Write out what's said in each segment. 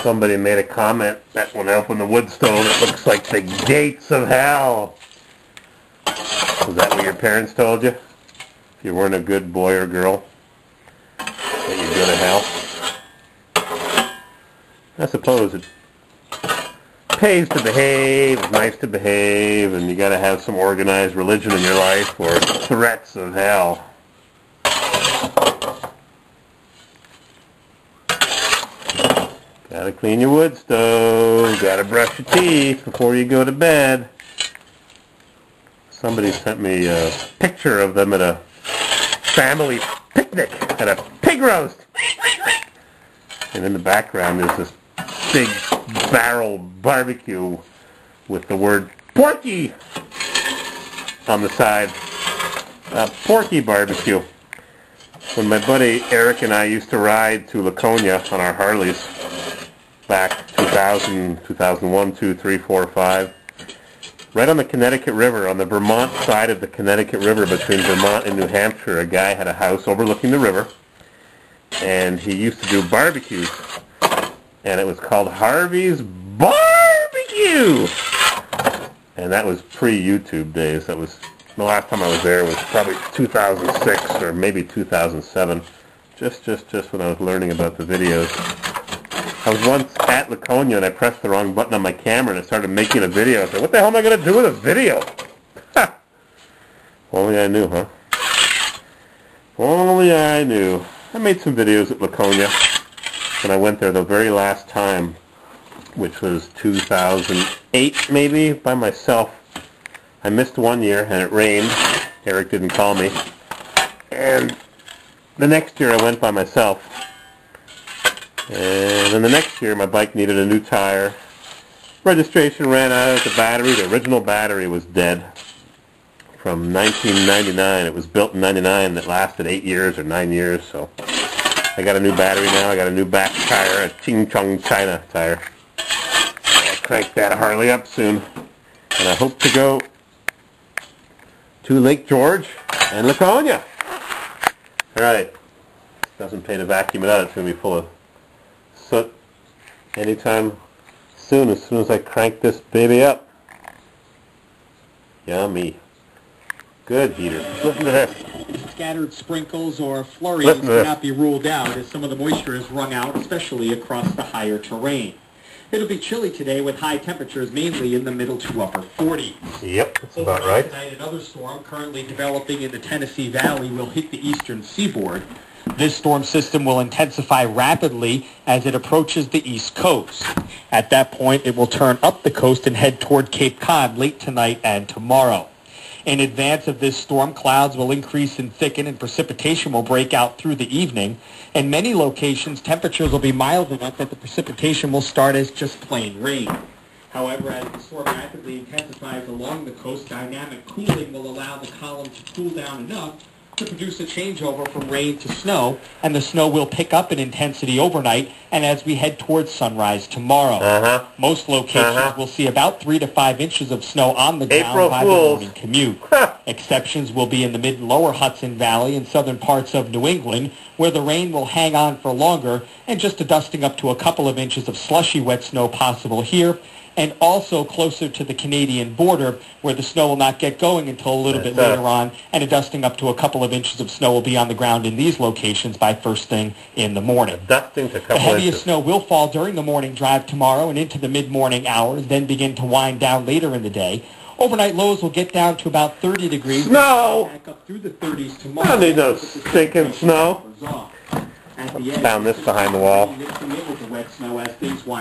Somebody made a comment that when I open the wood stove, it looks like the gates of hell. Was that what your parents told you? If you weren't a good boy or girl, that you'd go to hell? I suppose it pays to behave, it's nice to behave, and you got to have some organized religion in your life or threats of hell. Gotta clean your wood stove, gotta brush your teeth before you go to bed. Somebody sent me a picture of them at a family picnic, at a pig roast. And in the background is this big barrel barbecue with the word Porky on the side. Porky barbecue. When my buddy Eric and I used to ride to Laconia on our Harleys back 2000, 2001, 2, 3, 4, 5, right on the Connecticut River, on the Vermont side of the Connecticut River between Vermont and New Hampshire, a guy had a house overlooking the river, and he used to do barbecues, and it was called Harvey's Barbecue, and that was pre-YouTube days. That was, the last time I was there was probably 2006 or maybe 2007, just when I was learning about the videos. I was once at Laconia and I pressed the wrong button on my camera and it started making a video. I said, what the hell am I going to do with a video? Ha! Only I knew, huh? Only I knew. I made some videos at Laconia when I went there the very last time, which was 2008 maybe, by myself. I missed one year and it rained. Eric didn't call me. And the next year I went by myself. And then the next year my bike needed a new tire. Registration ran out, the battery, the original battery was dead. From 1999, it was built in 99, that lasted 8 years or 9 years, so I got a new battery now, I got a new back tire, a Ching Chong China tire. I'll crank that Harley up soon. And I hope to go to Lake George and Laconia. Alright, doesn't pay to vacuum it out, it's going to be full of soot anytime soon, as soon as I crank this baby up. Yummy. Good heater. Listen to this. Scattered sprinkles or flurries cannot be ruled out as some of the moisture is wrung out, especially across the higher terrain. It'll be chilly today with high temperatures mainly in the middle to upper 40s. Yep, that's about right. Tonight, another storm currently developing in the Tennessee Valley will hit the eastern seaboard. This storm system will intensify rapidly as it approaches the east coast. At that point, it will turn up the coast and head toward Cape Cod late tonight and tomorrow. In advance of this storm, clouds will increase and thicken and precipitation will break out through the evening. In many locations, temperatures will be mild enough that the precipitation will start as just plain rain. However, as the storm rapidly intensifies along the coast, dynamic cooling will allow the column to cool down enough to produce a changeover from rain to snow, and the snow will pick up in intensity overnight and as we head towards sunrise tomorrow. Most locations will see about 3 to 5 inches of snow on the ground by the morning commute. Exceptions will be in the mid and lower Hudson Valley and southern parts of New England, where the rain will hang on for longer and just a dusting up to a couple of inches of slushy wet snow possible here, and also closer to the Canadian border, where the snow will not get going until a little bit later on, and a dusting up to a couple of inches of snow will be on the ground in these locations by first thing in the morning. The heaviest snow will fall during the morning drive tomorrow and into the mid-morning hours, then begin to wind down later in the day. Overnight lows will get down to about 30 degrees. Snow! Back up through the 30s tomorrow. I don't need no stinking snow. Found this behind the wall.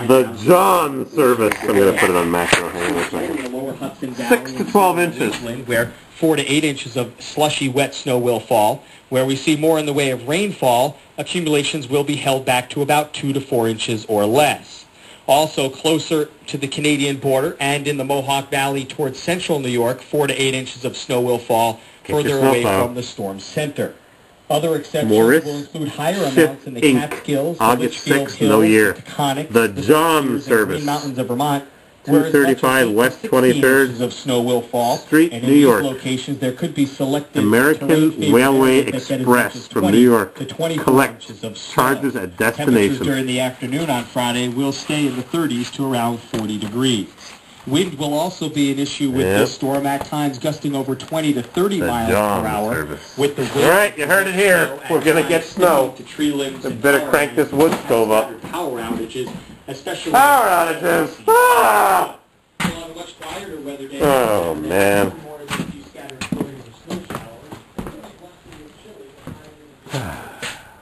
The John service. I'm going to put it on macro. Hang on a second. 6 to 12 inches. Where 4 to 8 inches of slushy wet snow will fall. Where we see more in the way of rainfall, accumulations will be held back to about 2 to 4 inches or less. Also closer to the Canadian border and in the Mohawk Valley towards central New York, 4 to 8 inches of snow will fall further away from the storm's center. Other exceptions will include higher amounts in the Catskills, August 6th, no year. The John service. Green Mountains of Vermont, 235 West 23rd of snow will fall. Street, and New York. Locations, there could be selected American Railway Express from New York collects charges at Temperatures destination. during the afternoon on Friday will stay in the 30s to around 40 degrees. Wind will also be an issue with this storm, at times gusting over 20 to 30 miles per hour. With the wind, all right, you heard it here. We're going to get snow. We better crank this wood stove up. Power outages, especially power outages. Ah! much quieter weather days. Oh, man.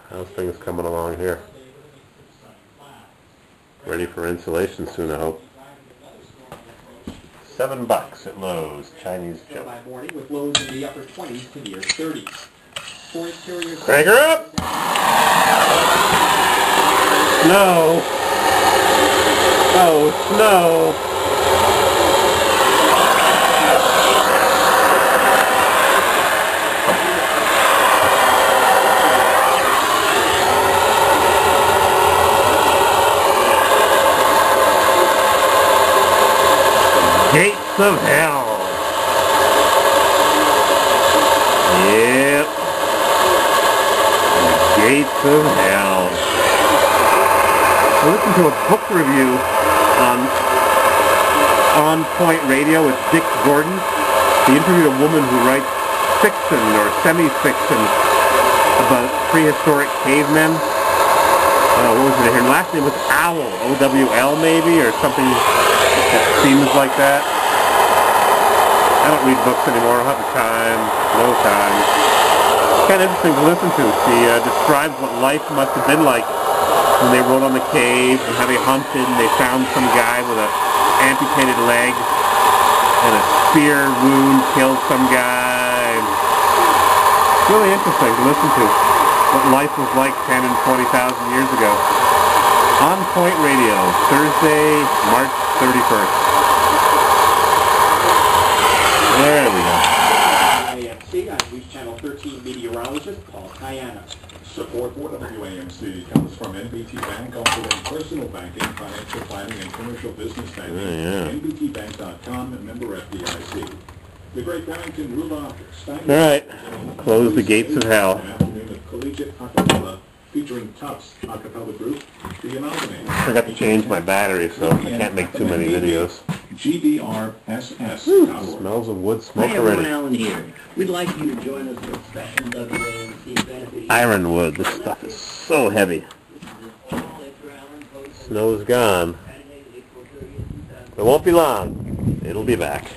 How's things coming along here? Ready for insulation soon, I hope. $7 at Lowe's. Chinese joke. By morning with lows in the upper 20s to near 30s. For interior crank her up! Snow! Oh, snow! Gates of hell. Yep. Gates of hell. I listened to a book review on Point Radio with Dick Gordon. He interviewed a woman who writes fiction or semi-fiction about prehistoric cavemen. What was it? Her last name was Owl, O-W-L maybe, or something that seems like that. I don't read books anymore. I don't have the time. No time. It's kind of interesting to listen to. She describes what life must have been like when they rode on the cave and how they hunted and they found some guy with an amputated leg and a spear wound killed some guy. It's really interesting to listen to what life was like 10 and 20,000 years ago. On Point Radio, Thursday, March 31st. There we go. WAMC, I'm News Channel 13 meteorologist Paul Kayana. Support for WAMC comes from NBT Bank, offering personal banking, financial planning, and commercial business banking. NBTbank.com and member FDIC. The Great Barrington Rudolph Steiner. All right, close the gates of hell. Collegiate acapella featuring Tufts acapella group, The Amalgamated. I forgot to change my battery, so I can't make too many videos. GBRSS. Smells of wood smoke Hi everyone, already. Alan here. We'd like you to join us for a special WAMC benefit. Ironwood. This stuff is so heavy. Snow's gone. It won't be long. It'll be back.